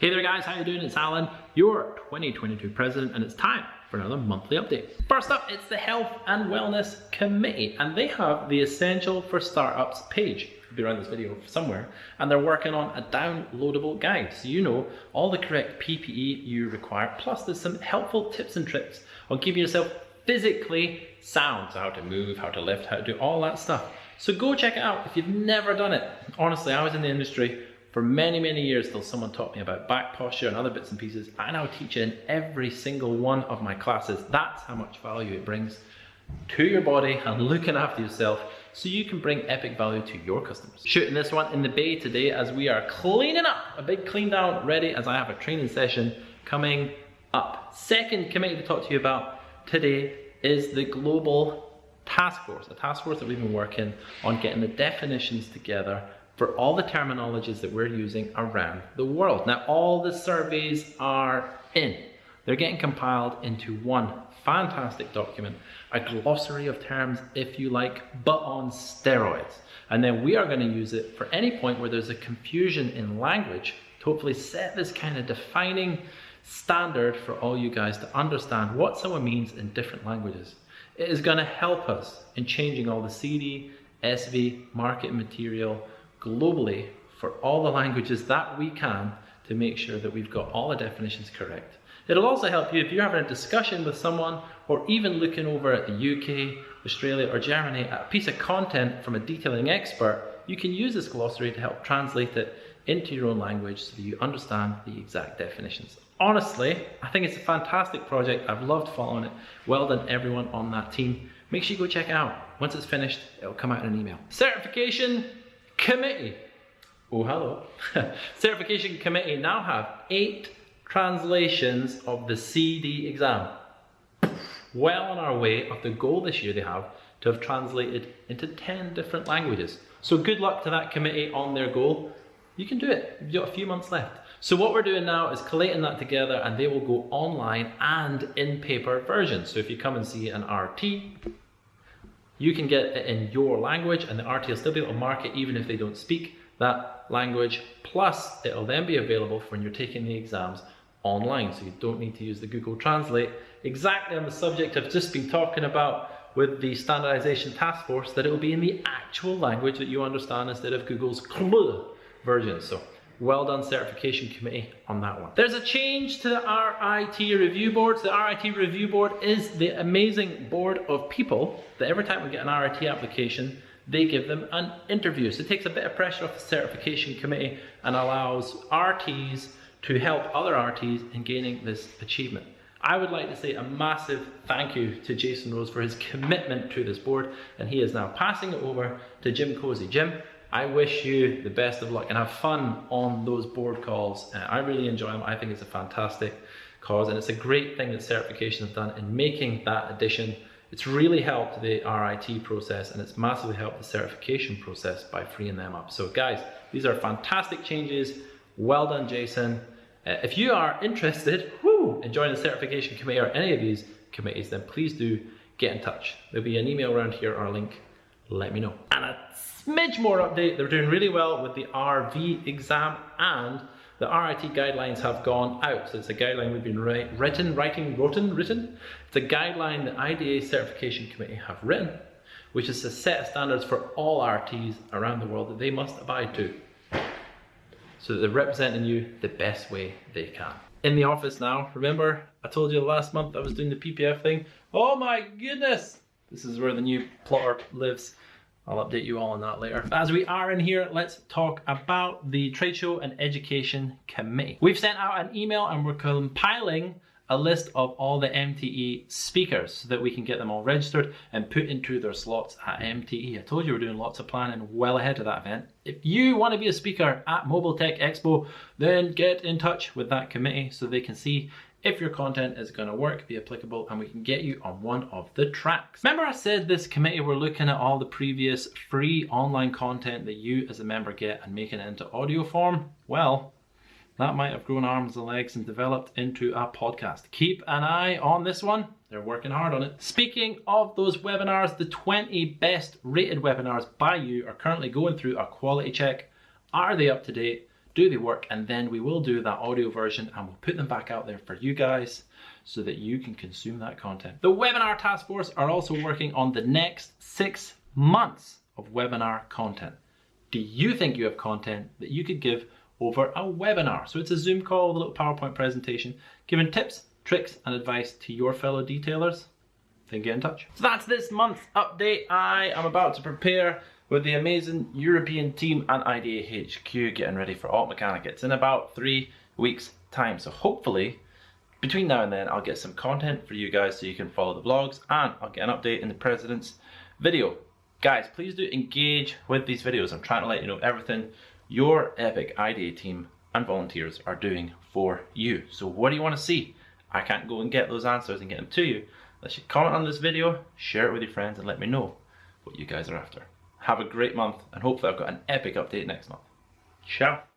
Hey there guys, how you doing? It's Alan, your 2022 president, and it's time for another monthly update. First up, it's the Health and Wellness Committee, and they have the Essential for Startups page. It'll be around this video somewhere, and they're working on a downloadable guide, so you know all the correct PPE you require, plus there's some helpful tips and tricks on keeping yourself physically sound, so how to move, how to lift, how to do all that stuff. So go check it out if you've never done it. Honestly, I was in the industry for many years till someone taught me about back posture and other bits and pieces. I now teach it in every single one of my classes. That's how much value it brings to your body and looking after yourself so you can bring epic value to your customers. Shooting this one in the bay today as we are cleaning up, a big clean down ready as I have a training session coming up. Second committee to talk to you about today is the Global Task Force, a task force that we've been working on getting the definitions together for all the terminologies that we're using around the world. Now, all the surveys are in. They're getting compiled into one fantastic document, a glossary of terms, if you like, but on steroids. And then we are going to use it for any point where there's a confusion in language to hopefully set this kind of defining standard for all you guys to understand what someone means in different languages. It is going to help us in changing all the CD, SV, market material, globally for all the languages that we can to make sure that we've got all the definitions correct. It'll also help you if you're having a discussion with someone or even looking over at the UK, Australia or Germany at a piece of content from a detailing expert. You can use this glossary to help translate it into your own language so that you understand the exact definitions. Honestly, I think it's a fantastic project. I've loved following it. Well done everyone on that team. Make sure you go check it out. Once it's finished, it'll come out in an email. Certification Committee. Oh, hello. Certification Committee now have 8 translations of the CD exam. Well on our way of the goal this year they have to have translated into 10 different languages. So good luck to that committee on their goal. You can do it. You've got a few months left. So what we're doing now is collating that together, and they will go online and in paper versions. So if you come and see an RT, you can get it in your language, and the RT will still be able to mark it even if they don't speak that language. Plus, it'll then be available for when you're taking the exams online, so you don't need to use the Google Translate. Exactly on the subject I've just been talking about with the standardization task force, that it will be in the actual language that you understand instead of Google's version. So well done, Certification Committee, on that one. There's a change to the RIT Review Board. So the RIT Review Board is the amazing board of people that every time we get an RIT application, they give them an interview. So it takes a bit of pressure off the Certification Committee and allows RTs to help other RTs in gaining this achievement. I would like to say a massive thank you to Jason Rose for his commitment to this board, and he is now passing it over to Jim Cozy. Jim, I wish you the best of luck and have fun on those board calls. I really enjoy them. I think it's a fantastic cause, and it's a great thing that certification have done in making that addition. It's really helped the RIT process, and it's massively helped the certification process by freeing them up. So guys, these are fantastic changes. Well done, Jason. If you are interested in joining the certification committee or any of these committees, then please do get in touch. There'll be an email around here or a link. Let me know. And a smidge more update. They're doing really well with the RV exam, and the RIT guidelines have gone out. So it's a guideline we've been written. It's a guideline the IDA Certification Committee have written, which is a set of standards for all RTs around the world that they must abide to, so that they're representing you the best way they can. In the office now, remember I told you last month I was doing the PPF thing? Oh my goodness! This is where the new plotter lives. I'll update you all on that later. As we are in here, let's talk about the Trade Show and Education Committee. We've sent out an email and we're compiling a list of all the MTE speakers so that we can get them all registered and put into their slots at MTE. I told you we're doing lots of planning well ahead of that event. If you want to be a speaker at Mobile Tech Expo, then get in touch with that committee so they can see if your content is going to work, be applicable, and we can get you on one of the tracks. Remember I said this committee were looking at all the previous free online content that you as a member get and making it into audio form? Well, that might have grown arms and legs and developed into a podcast. Keep an eye on this one. They're working hard on it. Speaking of those webinars, the 20 best rated webinars by you are currently going through a quality check. Are they up to date? do the work, and then we will do that audio version and we'll put them back out there for you guys so that you can consume that content. The webinar task force are also working on the next 6 months of webinar content. Do you think you have content that you could give over a webinar? So it's a Zoom call with a little PowerPoint presentation, giving tips, tricks, and advice to your fellow detailers. Then get in touch. So that's this month's update. I am about to prepare with the amazing European team and IDA HQ getting ready for Alt Mechanic. It's in about 3 weeks' time. So hopefully, between now and then, I'll get some content for you guys so you can follow the vlogs, and I'll get an update in the President's video. Guys, please do engage with these videos. I'm trying to let you know everything your epic IDA team and volunteers are doing for you. So what do you want to see? I can't go and get those answers and get them to you. Unless you comment on this video, share it with your friends, and let me know what you guys are after. Have a great month, and hopefully I've got an epic update next month. Ciao.